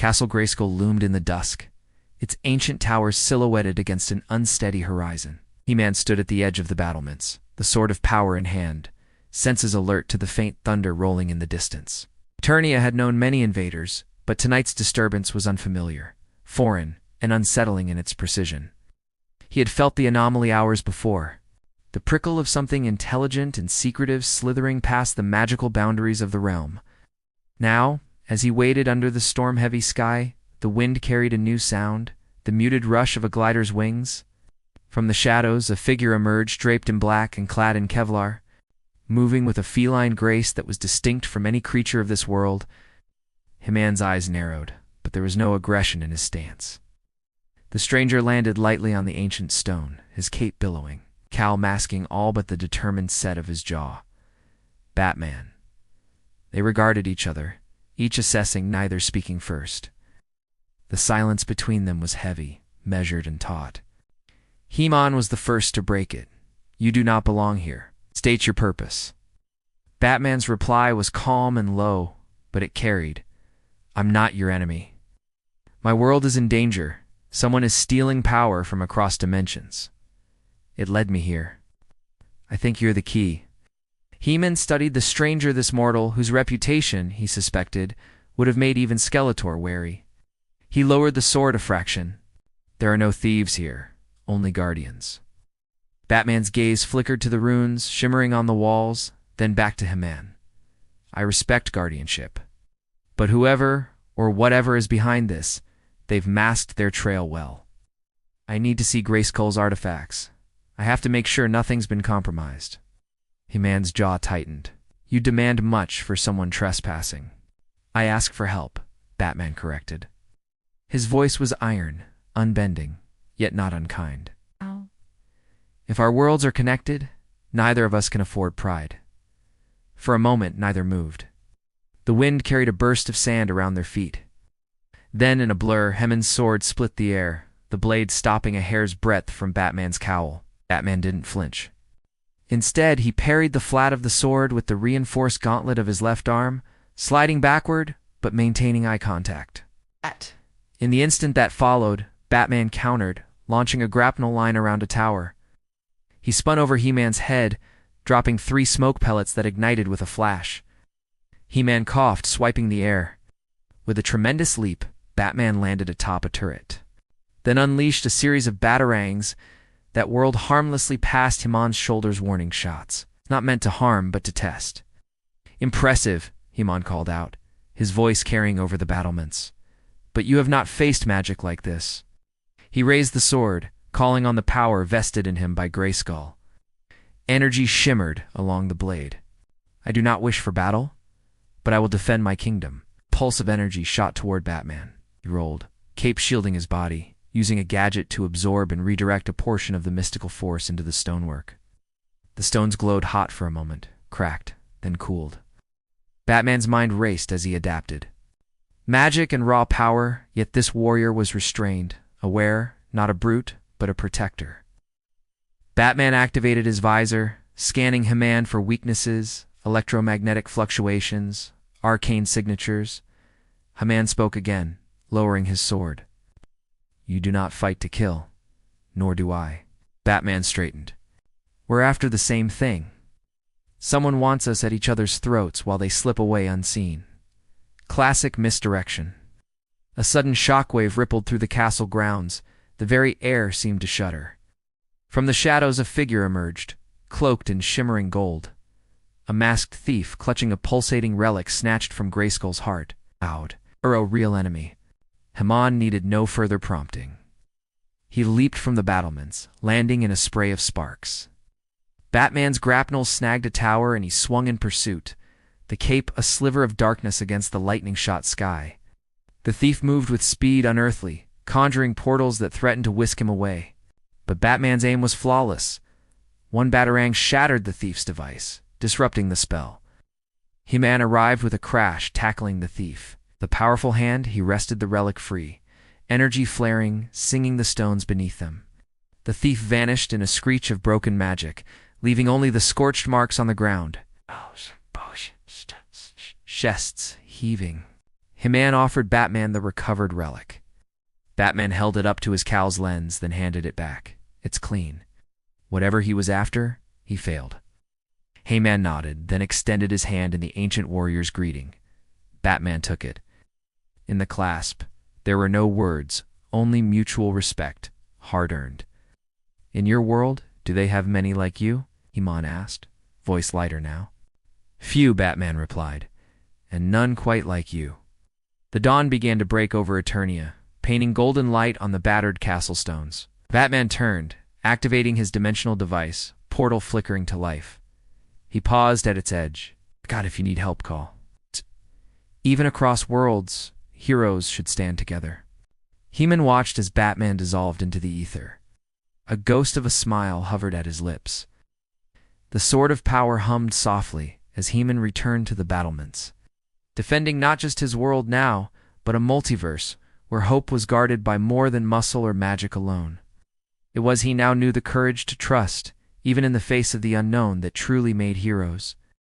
Castle Grayskull loomed in the dusk, its ancient towers silhouetted against an unsteady horizon. He-Man stood at the edge of the battlements, the sword of power in hand, senses alert to the faint thunder rolling in the distance. Eternia had known many invaders, but tonight's disturbance was unfamiliar, foreign, and unsettling in its precision. He had felt the anomaly hours before, the prickle of something intelligent and secretive slithering past the magical boundaries of the realm. Now, as he waited under the storm-heavy sky, the wind carried a new sound, the muted rush of a glider's wings. From the shadows, a figure emerged draped in black and clad in Kevlar, moving with a feline grace that was distinct from any creature of this world. He-Man's eyes narrowed, but there was no aggression in his stance. The stranger landed lightly on the ancient stone, his cape billowing, cowl masking all but the determined set of his jaw. Batman. They regarded each other, each assessing, neither speaking first. The silence between them was heavy, measured, and taut. He-Man was the first to break it. "You do not belong here. State your purpose." Batman's reply was calm and low, but it carried. "I'm not your enemy. My world is in danger. Someone is stealing power from across dimensions. It led me here. I think you're the key." He-Man studied the stranger, this mortal, whose reputation, he suspected, would have made even Skeletor wary. He lowered the sword a fraction. "There are no thieves here, only guardians." Batman's gaze flickered to the runes shimmering on the walls, then back to He-Man. "I respect guardianship. But whoever or whatever is behind this, they've masked their trail well. I need to see Grayskull's artifacts. I have to make sure nothing's been compromised." He-Man's jaw tightened. "You demand much for someone trespassing." "I ask for help," Batman corrected. His voice was iron, unbending, yet not unkind. "If our worlds are connected, neither of us can afford pride." For a moment, neither moved. The wind carried a burst of sand around their feet. Then, in a blur, He-Man's sword split the air, the blade stopping a hair's breadth from Batman's cowl. Batman didn't flinch. Instead, he parried the flat of the sword with the reinforced gauntlet of his left arm, sliding backward, but maintaining eye contact. In the instant that followed, Batman countered, launching a grapnel line around a tower. He spun over He-Man's head, dropping 3 smoke pellets that ignited with a flash. He-Man coughed, swiping the air. With a tremendous leap, Batman landed atop a turret, then unleashed a series of batarangs that whirled harmlessly past He-Man's shoulders, warning shots, not meant to harm but to test. "Impressive," He-Man called out, his voice carrying over the battlements. "But you have not faced magic like this." He raised the sword, calling on the power vested in him by Grayskull. Energy shimmered along the blade. "I do not wish for battle, but I will defend my kingdom." A pulse of energy shot toward Batman. He rolled, cape shielding his body, using a gadget to absorb and redirect a portion of the mystical force into the stonework. The stones glowed hot for a moment, cracked, then cooled. Batman's mind raced as he adapted. Magic and raw power, yet this warrior was restrained, aware, not a brute, but a protector. Batman activated his visor, scanning He-Man for weaknesses, electromagnetic fluctuations, arcane signatures. He-Man spoke again, lowering his sword. "You do not fight to kill, nor do I." Batman straightened. "We're after the same thing. Someone wants us at each other's throats while they slip away unseen." Classic misdirection. A sudden shockwave rippled through the castle grounds. The very air seemed to shudder. From the shadows a figure emerged, cloaked in shimmering gold. A masked thief clutching a pulsating relic snatched from Grayskull's heart. A real enemy. He-Man needed no further prompting. He leaped from the battlements, landing in a spray of sparks. Batman's grapnel snagged a tower and he swung in pursuit, the cape a sliver of darkness against the lightning-shot sky. The thief moved with speed unearthly, conjuring portals that threatened to whisk him away. But Batman's aim was flawless. One batarang shattered the thief's device, disrupting the spell. He-Man arrived with a crash, tackling the thief. The powerful hand, he wrested the relic free, energy flaring, singing the stones beneath them. The thief vanished in a screech of broken magic, leaving only the scorched marks on the ground. Chests heaving. He-Man offered Batman the recovered relic. Batman held it up to his cowl's lens, then handed it back. It's clean. Whatever he was after, he failed. He-Man nodded, then extended his hand in the ancient warrior's greeting. Batman took it. In the clasp, there were no words, only mutual respect, hard-earned. In your world, do they have many like you? He-Man asked, voice lighter now. Few, Batman replied, and none quite like you. The dawn began to break over Eternia, painting golden light on the battered castle stones. Batman turned, activating his dimensional device, portal flickering to life. He paused at its edge. God, if you need help, call. Even across worlds, heroes should stand together. He-Man watched as Batman dissolved into the ether. A ghost of a smile hovered at his lips. The sword of power hummed softly as He-Man returned to the battlements, defending not just his world now, but a multiverse where hope was guarded by more than muscle or magic alone. It was, he now knew, the courage to trust, even in the face of the unknown, that truly made heroes.